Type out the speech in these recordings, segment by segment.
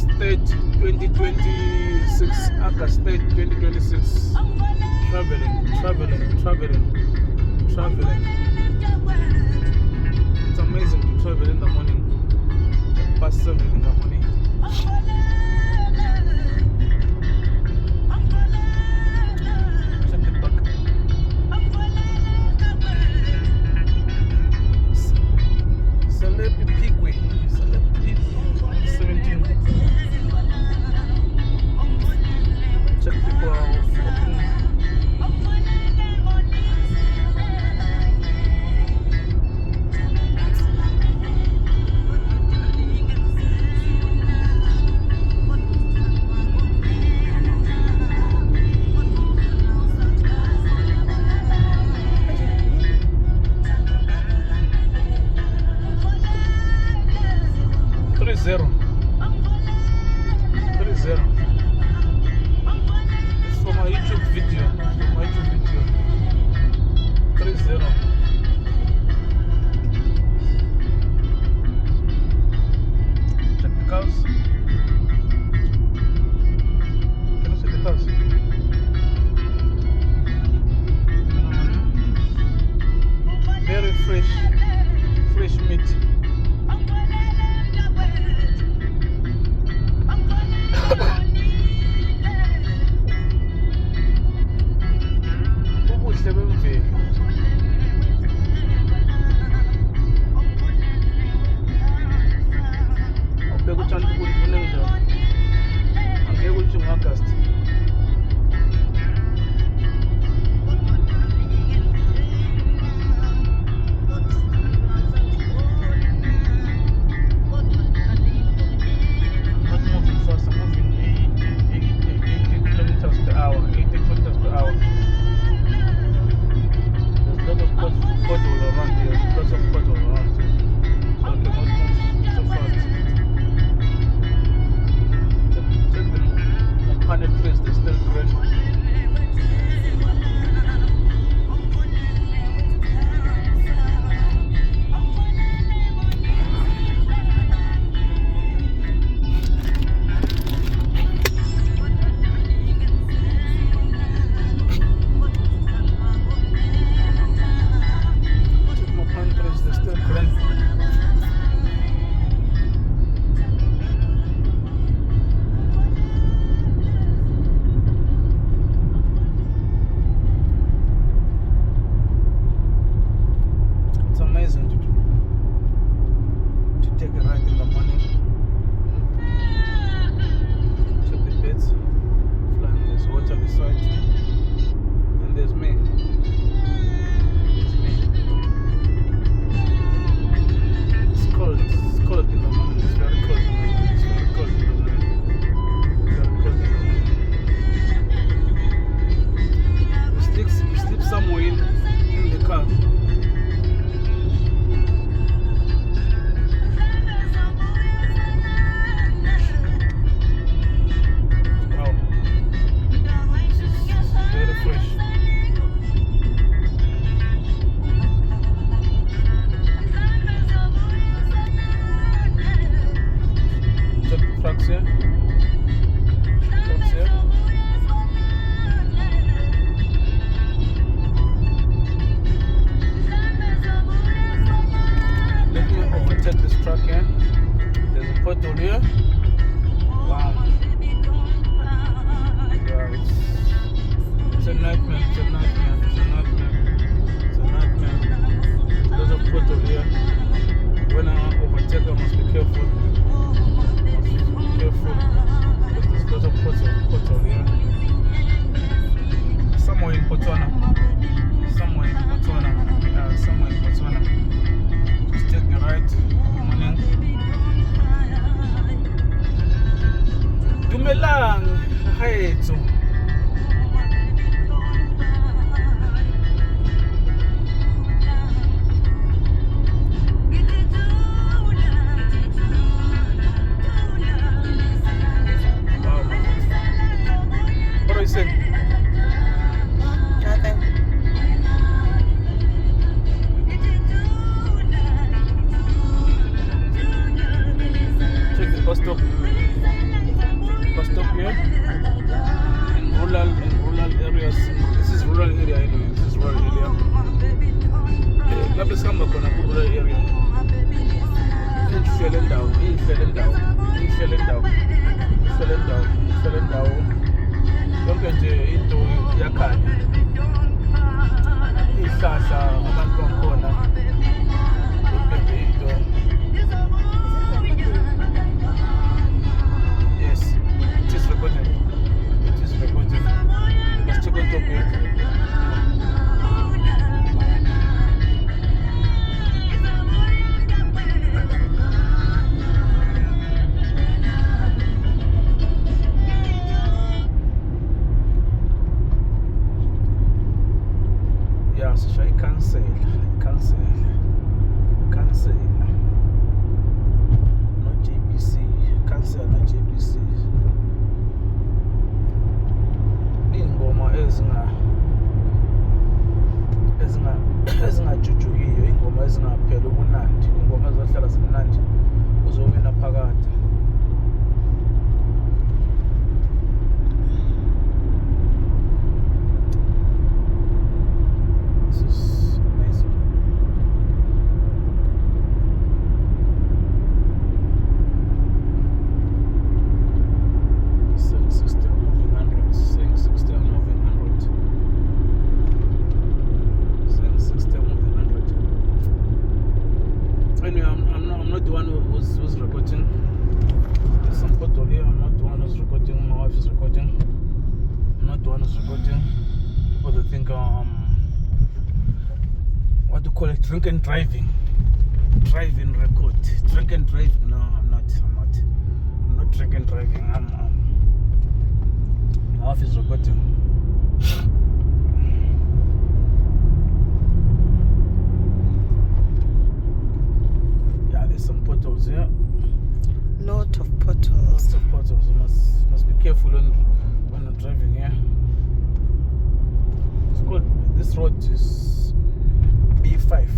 August 3rd, 2026. August 3rd, 2026. Traveling. It's amazing to travel in the morning, past 7 in the morning. Check the back. Celebi Pigway. 17. Check people out. Zero. It's for my YouTube video. 3-0. Check the cows. Can you see the cows? Very fresh meat. August. Not moving fast, I'm moving 80 kilometers per hour. There's lots of puddle around here. So I cannot move so fast. Check the 100 trees, they're still green. Take a ride in the morning. Check the beds. Flying, there's water beside. And there's me. It's cold in the morning. It's very cold in the morning. We sleep somewhere in the car. Trucks here. Let me overtake this truck here. There's a pothole here. Wow. Yeah, it's a nightmare. There's a pothole here. When I overtake, I must be careful. Because there's lots of pothole here. Somewhere in Botswana. Just take the right morning. Dumelang, haetso. What do you say? Nothing. Check the bus stop. call it? Drink and driving record. Drink and driving. No, I'm not drink and driving. I'm half is recording. Yeah, there's some potholes here. Lot of potholes. You must be careful when you're driving here. It's called, this road is B5.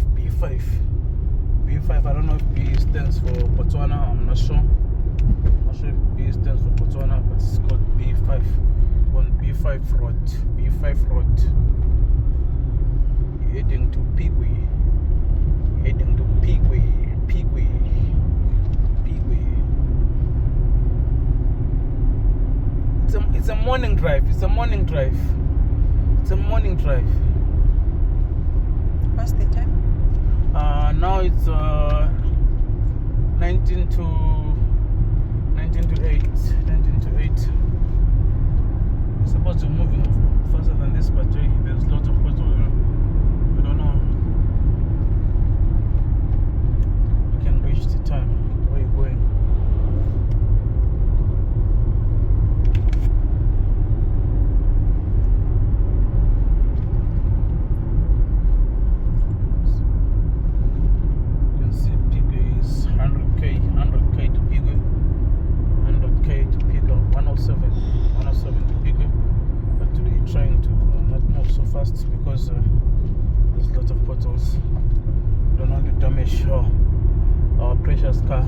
I don't know if B stands for Botswana. I'm not sure. If B stands for Botswana, but it's called B5. On B5 road. Heading to Pigwe. It's a morning drive. What's the time? Now it's 19 to 8. We're supposed to be moving faster than this, but there's lots of potholes. I don't know. You can reach the time where you're going. Because there's lots of potholes. Don't want to damage our precious car.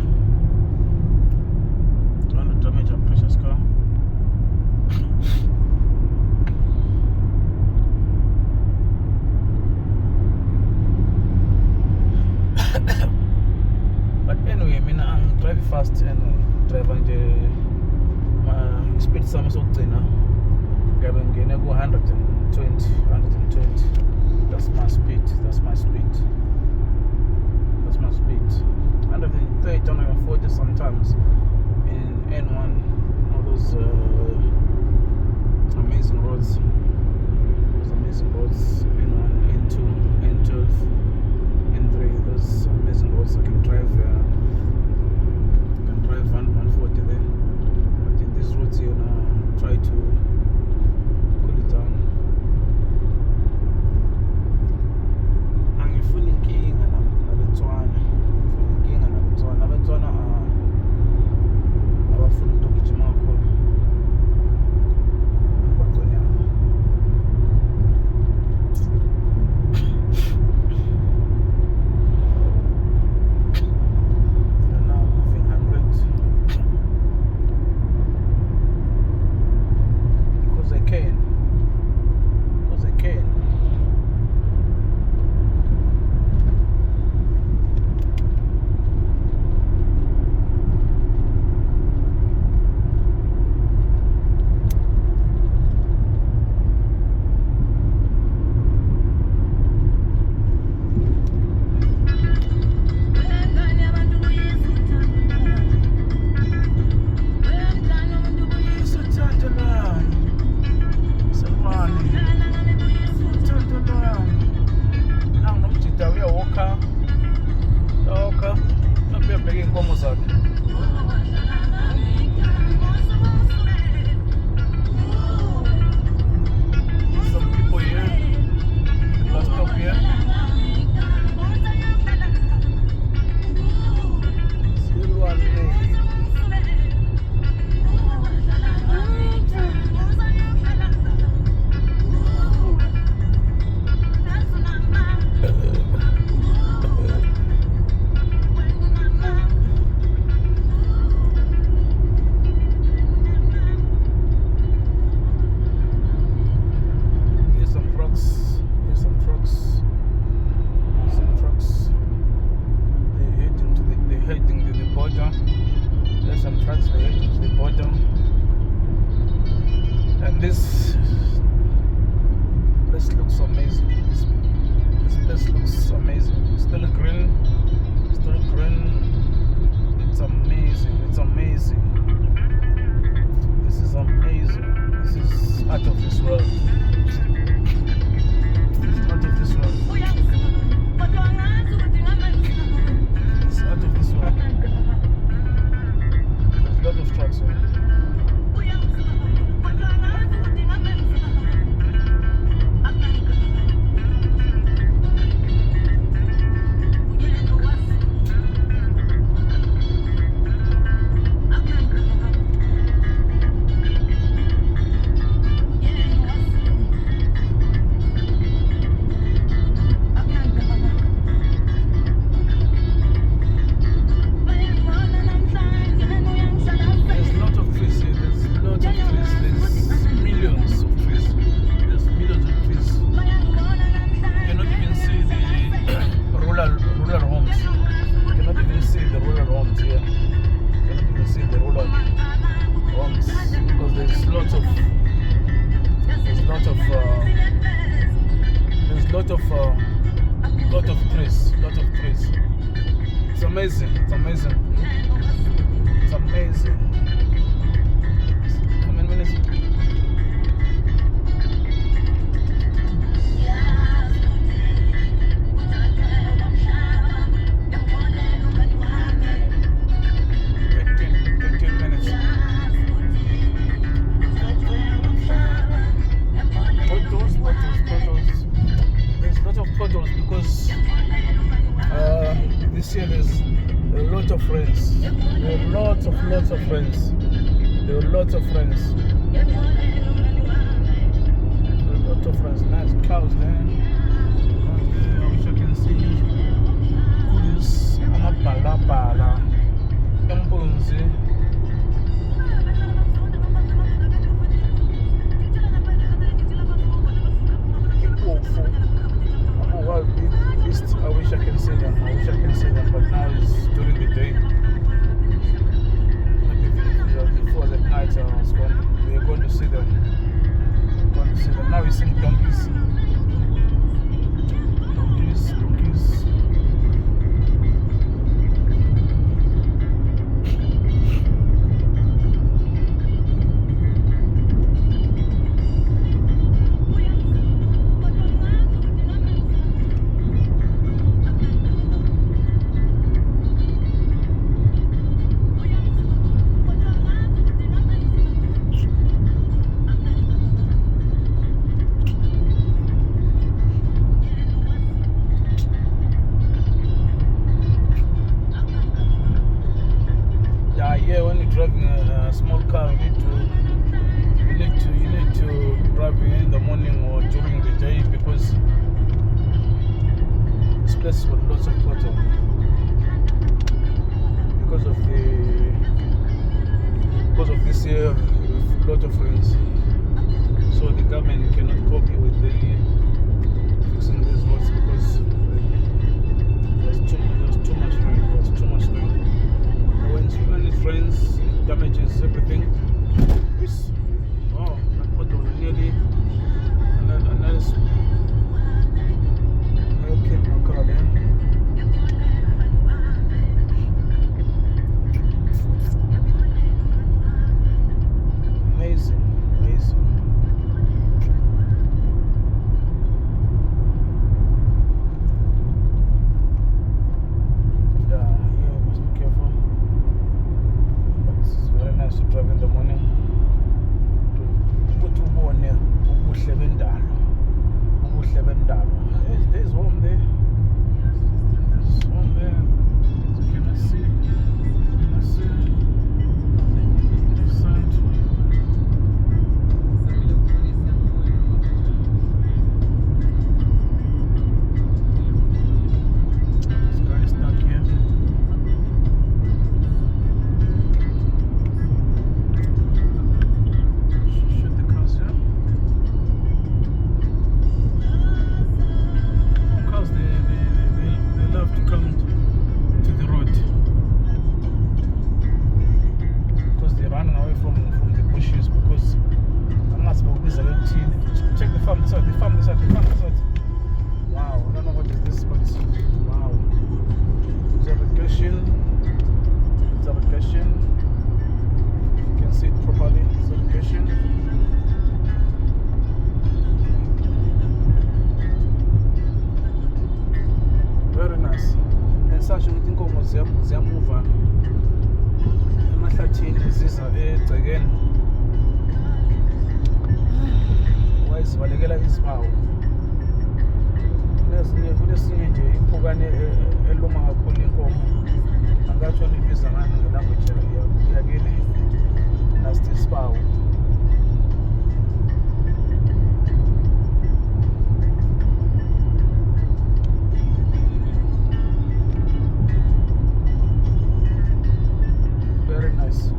But anyway, I mean, I'm driving fast and driving the speed sum so now. Going to go 120. That's my speed. 130, 140 sometimes in N1. All those amazing roads. N1, N2, N12, N3. Those amazing roads. I can drive 140 there. But in these roads here now, try to cool it down. Angifuni inkinga nabetswana. Abetswana abafuna ukugijima kakhulu. Emgwaqweni yabo. You're now moving 100. Because I can. This looks amazing. This place looks amazing. Still green. It's amazing. This is amazing. This is out of this world. It's out of this world. lot of trees. It's amazing. It's amazing. It's amazing. How many minutes? Because this year there's a lot of friends. There are lots of friends. There are lots of friends. Nice cows there. I wish I can see kulis amabhalabhala empunzi. I wish I can see them. But now it's during the day. Before the night we are going to see them. Now we're seeing donkeys. Yeah, when you're driving a small car, you need to drive in the morning or during the day, because this place got lots of potholes because of this year, lot of rains. So the government cannot cope with fixing these roads because there's too much rain. When it rains, it damages everything. Wow, that pothole nearly another car there. Amazing. To drive in the morning there's home there. You cannot see the sand. This guy is stuck here. Check the farm this side. Wow, I don't know what is this, but wow. Irrigation. You can see it properly. Irrigation. Very nice. And such a thing called ziyamuva emahlathini ziza egcekeni. Wayezibalekela izibawu. Kunesinye nje iphukane eluma kakhulu inkomo. Angatsho nibiza ngani ngelanguage yakini. Nasti isibawu. Very nice.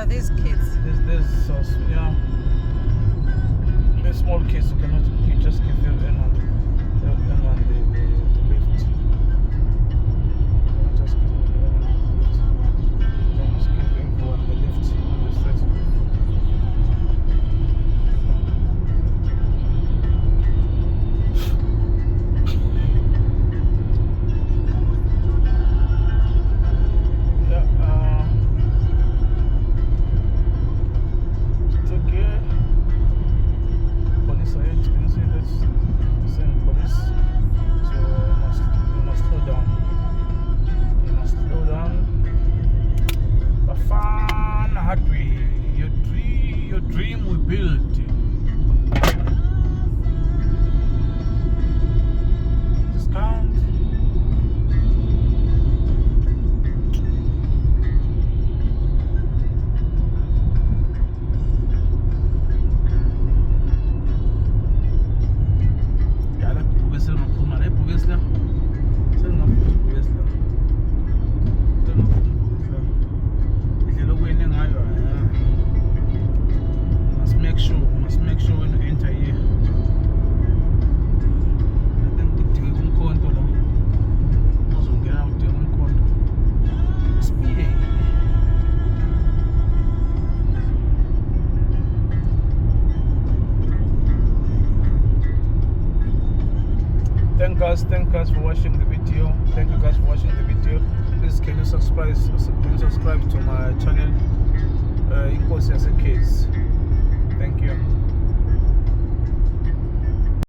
Are these kids? There's also, yeah. There's small kids who cannot, you just give them N1 the lift. You just give them the lift. Then just give everyone the lift on the street. Your dream we build. Discount. Yeah, I like Bugis na Puma. I Bugis na. Sir na Bugis na. Sir na Bugis na. If you na ngayo. Must make sure when you enter here. Then kudinga kumkhonto la. Uzongena udinga kumkhonto. Speed. Thank guys for watching the video. Thank you guys for watching the video. Please can you subscribe to my channel, Inkosi Yasekhezi.